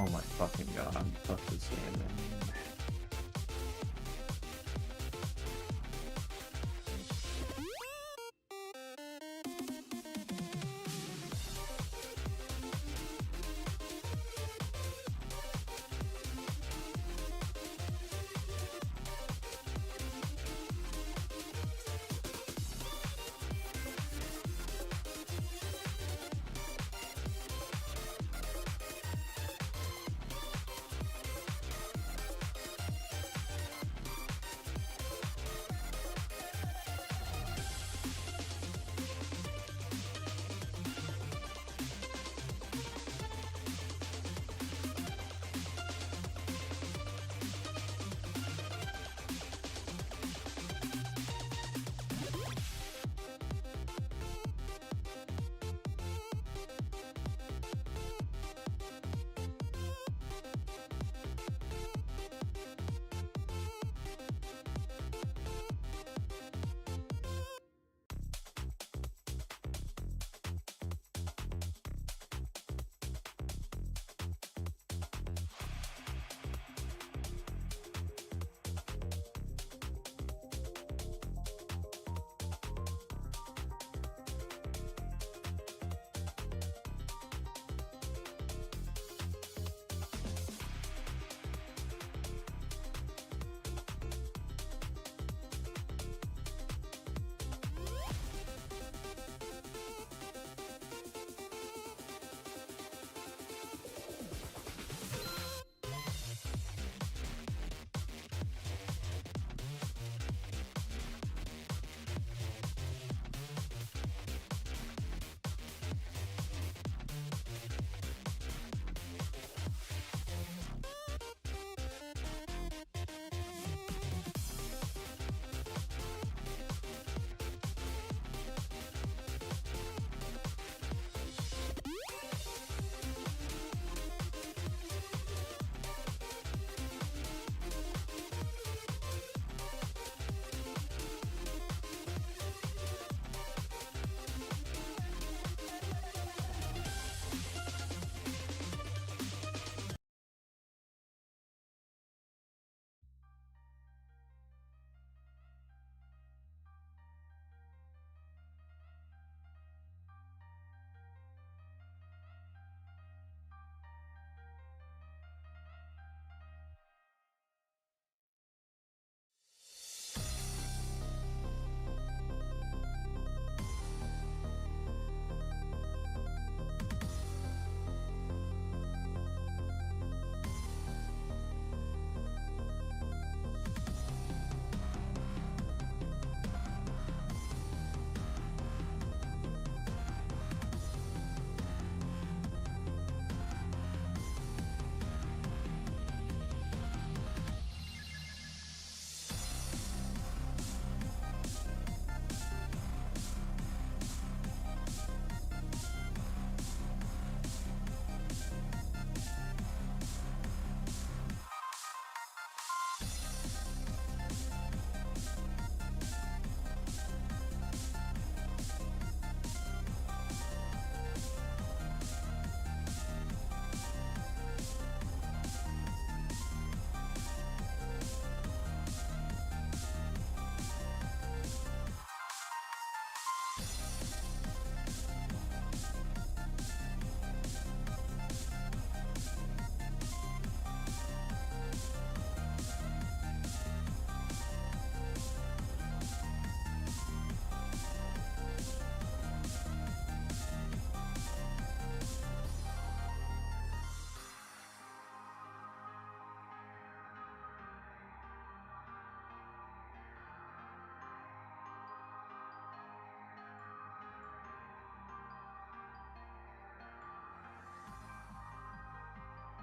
Oh my fucking god, fuck this game, man.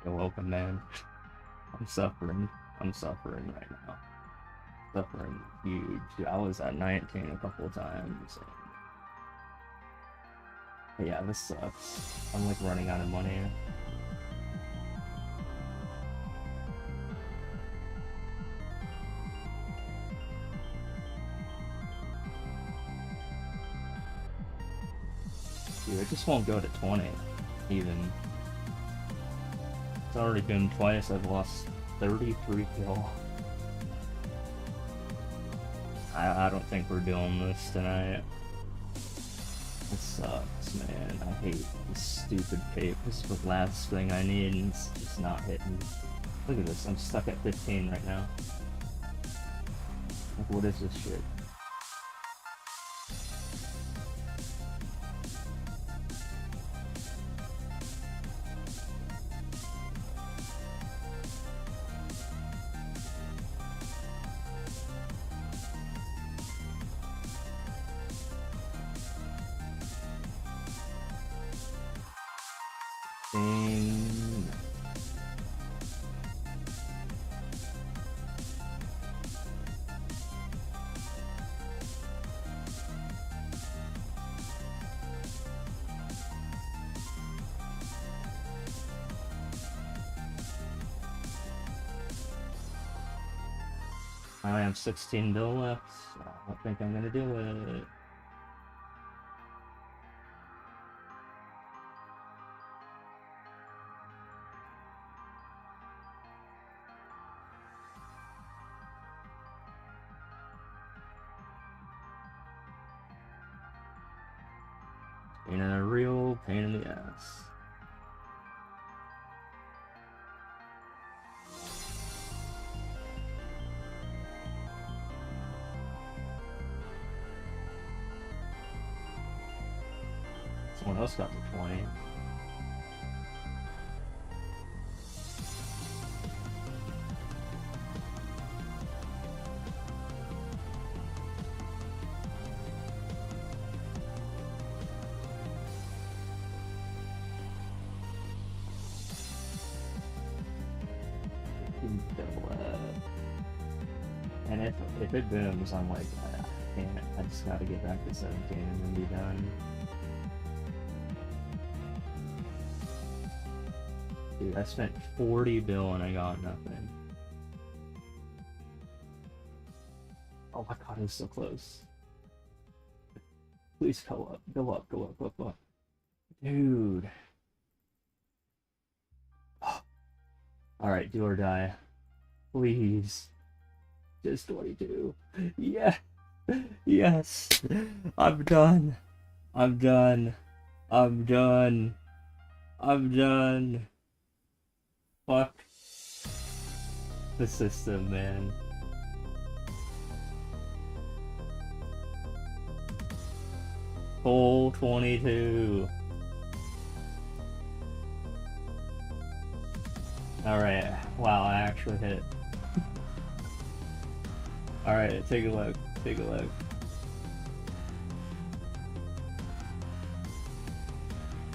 You're welcome, man. I'm suffering. I'm suffering right now. Suffering huge. I was at 19 a couple of times. But yeah, this sucks. I'm like running out of money. Dude, it just won't go to 20, even. It's already been twice. I've lost 33 kill. I don't think we're doing this tonight. It sucks, man. I hate this stupid cape. This is the last thing I need, and it's just not hitting. Look at this. I'm stuck at 15 right now. Like, what is this shit? Dang. I have 16 bill left, so I don't think I'm gonna do it. Being a real pain in the ass. Someone else got to 20. And if it booms, I'm like, I can't. I just gotta get back to 17 and then be done. Dude, I spent 40 bill and I got nothing. Oh my god, it was so close. Please go up, go up, go up, go up, go up. Dude. Oh. Alright, do or die. Please. Just 22. Yeah. Yes. I'm done. I'm done. I'm done. I'm done. Fuck the system, man. Full 22. Alright. Wow, I actually hit. Alright, take a look. Take a look.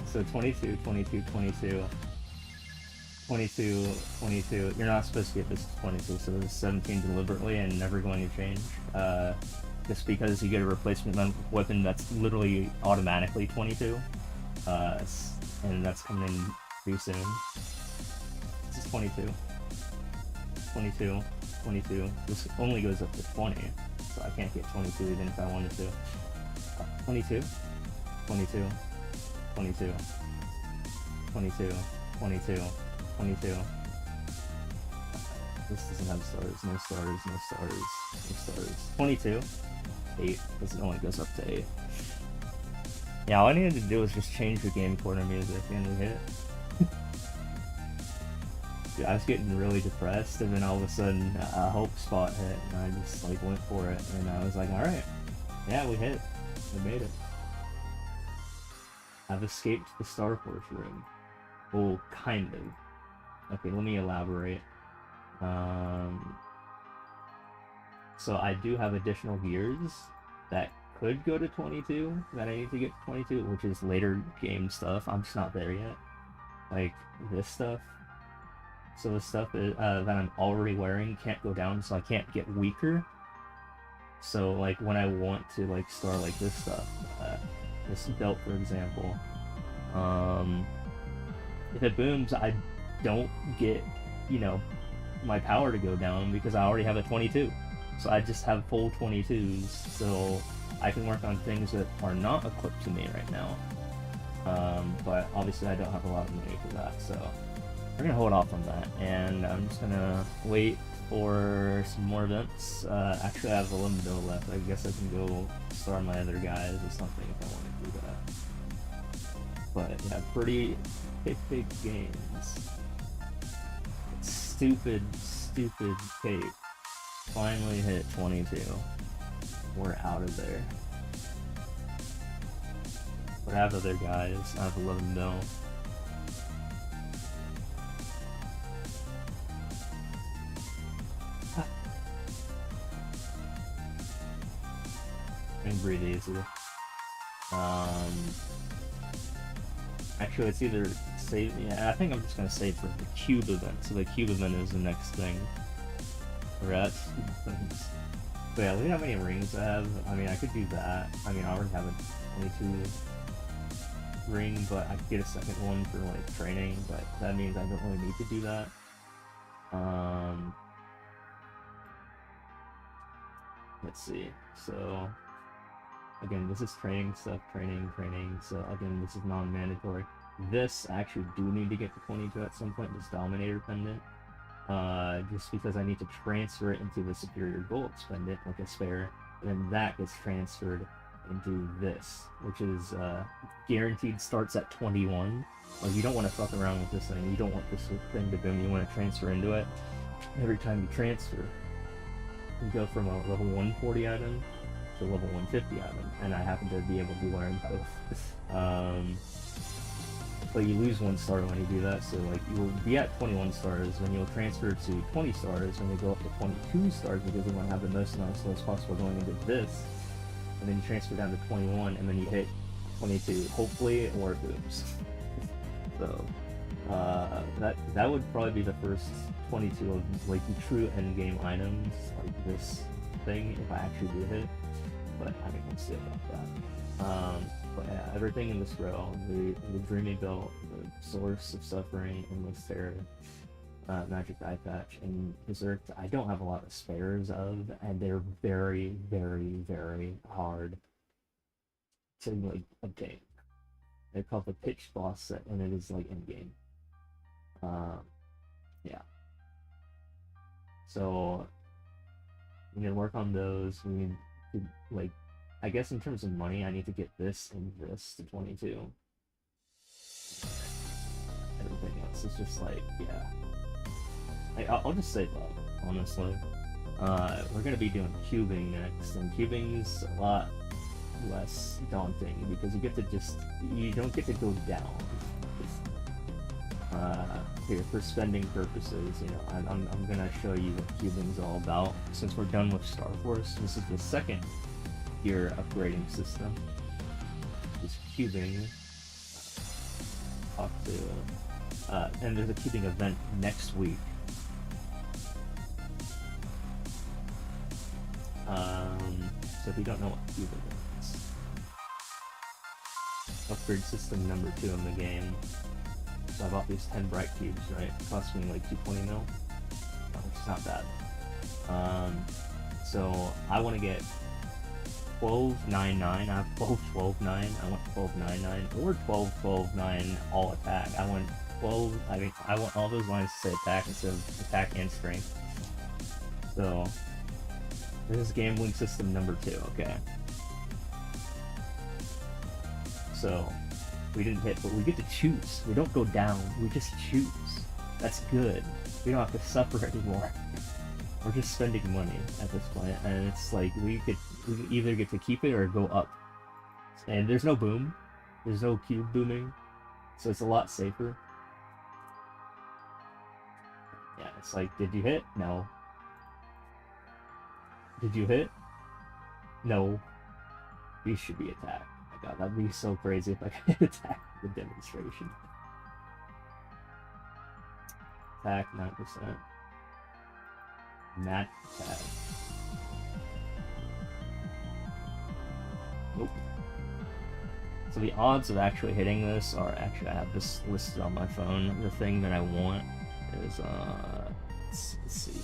So 22, 22, 22. 22, 22. You're not supposed to get this 22, so this is 17 deliberately and never going to change. Just because you get a replacement weapon that's literally automatically 22. And that's coming in pretty soon. This is 22. 22. 22. This only goes up to 20, so I can't get 22 even if I wanted to. 22. 22. 22. 22. 22. 22. This doesn't have stars. No stars. No stars. No stars. 22. 8. Because it only goes up to 8. Yeah, all I needed to do was just change the game corner music and we hit. Dude, I was getting really depressed, and then all of a sudden a hope spot hit, and I just like went for it, and I was like, alright, yeah, we hit. We made it. I've escaped the Star Force room. Well, kind of. Okay, let me elaborate. So I do have additional gears that could go to 22, that I need to get to 22, which is later game stuff. I'm just not there yet. Like, this stuff. So the stuff that I'm already wearing can't go down, so I can't get weaker. So like when I want to like start like this stuff, this belt for example, if it booms, I don't get, you know, my power to go down because I already have a 22. So I just have full 22s, so I can work on things that are not equipped to me right now. But obviously I don't have a lot of money for that, so we're gonna hold off on that, and I'm just gonna wait for some more events. Actually, I have 11 mil left. I guess I can go star my other guys or something if I want to do that. But yeah, pretty big games. Stupid tape. Finally hit 22. We're out of there. But I have other guys. I have 11 mil. And breathe easy. Actually, it's either save. Yeah, I think I'm just gonna save for the cube event. So the cube event is the next thing. Rats. Things. But yeah, look at how many rings I have. I mean, I could do that. I mean, I already have a 22 ring, but I could get a second one for like training. But that means I don't really need to do that. Let's see. So. Again, this is training stuff, training. So again, this is non-mandatory. This, I actually do need to get to 22 at some point, this Dominator Pendant. Just because I need to transfer it into the Superior Gold Pendant, like a spare. And then that gets transferred into this, which is guaranteed starts at 21. Like, you don't want to fuck around with this thing. You don't want this thing to boom. You want to transfer into it. Every time you transfer, you go from a level 140 item to level 150 item, and I happen to be able to learn both. But you lose 1 star when you do that, so like you will be at 21 stars, then you'll transfer to 20 stars, and you go up to 22 stars because you want to have the most amount of stars possible going into this, and then you transfer down to 21, and then you hit 22, hopefully, or it booms. So that would probably be the first 22 of like the true endgame items, like this thing, if I actually do hit. But I mean, we'll see about that. But yeah, everything in this row, the Dreamy Belt, the Source of Suffering, Endless Terror, Magic Eye Patch, and Berserk, I don't have a lot of spares of, and they're very hard to like obtain. They're called the Pitch Boss Set, and it is like in-game. Yeah. So we need to work on those. We need to, like, I guess in terms of money, I need to get this and this to 22. Everything else is just like, yeah. Like, I'll just save up, honestly. We're gonna be doing cubing next, and cubing's a lot less daunting because you get to you don't get to go down. Here, for spending purposes, you know, I'm gonna show you what cubing's all about. Since we're done with Star Force, this is the second gear upgrading system. Is cubing. Talk to, and there's a cubing event next week. So if you don't know what cubing is, upgrade system number 2 in the game. So I bought these 10 bright cubes, right? It cost me like 220 mil, which is not bad. So I want to get 12.99. I have 12.12.9. I want 12.99 or 12.12.9 all attack. I want 12. I want all those lines to say attack instead of attack and strength. So this is gambling system number 2. Okay. So we didn't hit, but we get to choose. We don't go down. We just choose. That's good. We don't have to suffer anymore. We're just spending money at this point, and it's like we either get to keep it or go up. And there's no boom. There's no cube booming, so it's a lot safer. Yeah, it's like, did you hit? No. Did you hit? No. These should be attacked. Oh my god, that'd be so crazy if I could attack the demonstration. Attack 9%. Nat attack. Nope. So the odds of actually hitting this are I have this listed on my phone. The thing that I want is let's see.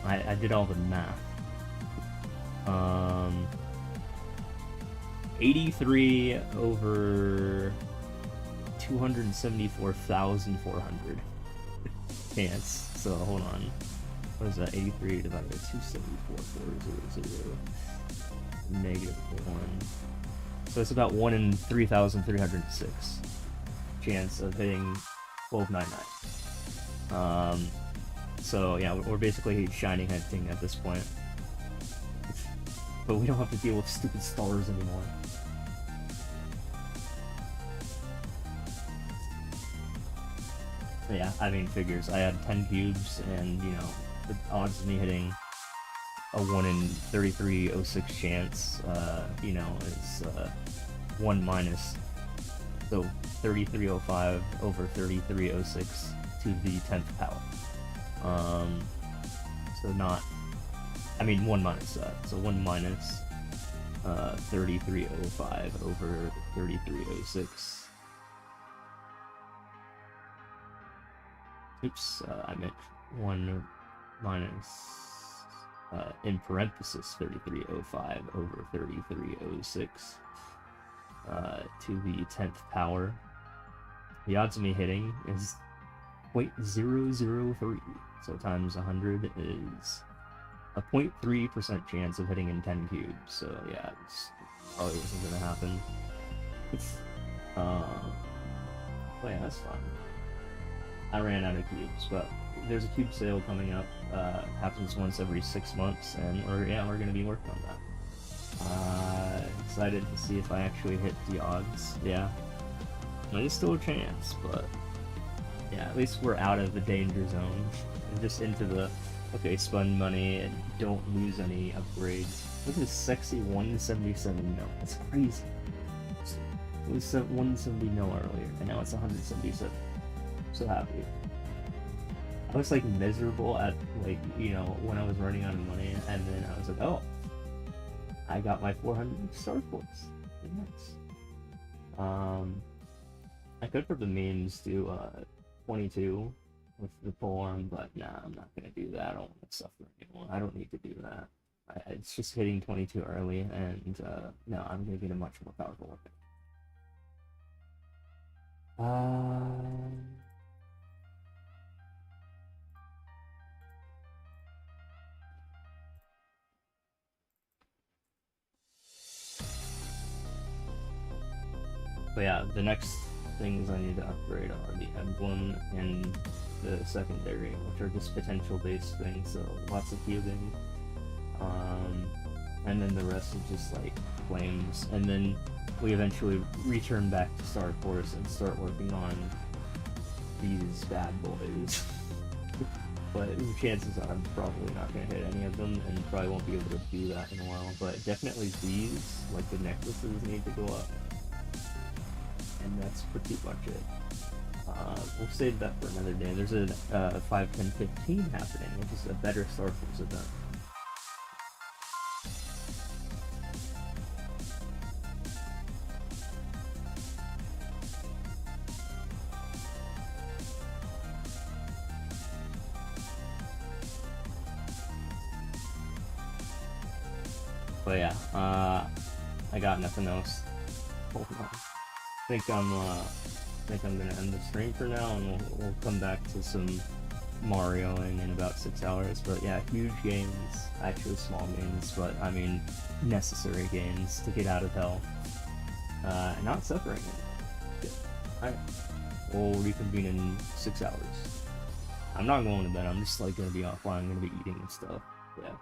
I did all the math. 83 over 274,400 chance. So hold on. What is that? 83 divided by 274,400 negative 1. So it's about 1 in 3,306 chance of hitting 1299. So yeah, we're basically shining hunting at this point. But we don't have to deal with stupid stars anymore. But yeah, I mean, figures. I had 10 cubes, and, you know, the odds of me hitting a 1 in 3306 chance, you know, is 1 minus. So 3305 over 3306 to the 10th power. So not, I mean 1 minus that, so 1 minus 3305 over 3306. Oops, I meant 1 minus, in parenthesis, 3305 over 3306 to the 10th power. The odds of me hitting is 0.003, so times 100 is a 0.3% chance of hitting in 10 cubes, so yeah, it probably wasn't gonna happen. But yeah, that's fun. I ran out of cubes, but there's a cube sale coming up. Happens once every 6 months, and we're gonna be working on that. Excited to see if I actually hit the odds. Yeah, there's still a chance, but yeah, at least we're out of the danger zone and just into the okay, spend money and don't lose any upgrades. Look at this sexy 177 mil. That's crazy. It was 170 mil earlier, and now it's 177. So happy. I was like miserable at, like, you know, when I was running out of money, and then I was like, oh, I got my 400 star points. Nice. I could for the memes do 22 with the polearm, but nah, I'm not gonna do that. I don't want to suffer anymore. I don't need to do that. It's just hitting 22 early, and no, I'm gonna get a much more powerful weapon. But yeah, the next things I need to upgrade are the emblem and the secondary, which are just potential based things, so lots of healing. And then the rest is just like flames, and then we eventually return back to Star Force and start working on these bad boys. But the chances are I'm probably not going to hit any of them, and probably won't be able to do that in a while, but definitely these, like the necklaces, need to go up. And that's pretty much it. We'll save that for another day. There's a 5, 10, 15 happening, which is a better Star Force event. But yeah, I got nothing else. Hold on. I think I'm gonna end the stream for now, and we'll come back to some Marioing in about 6 hours. But yeah, huge gains, actually small gains, but I mean necessary gains to get out of hell, and not suffering it. Alright, we'll reconvene in 6 hours. I'm not going to bed. I'm just like gonna be offline. I'm gonna be eating and stuff. Yeah.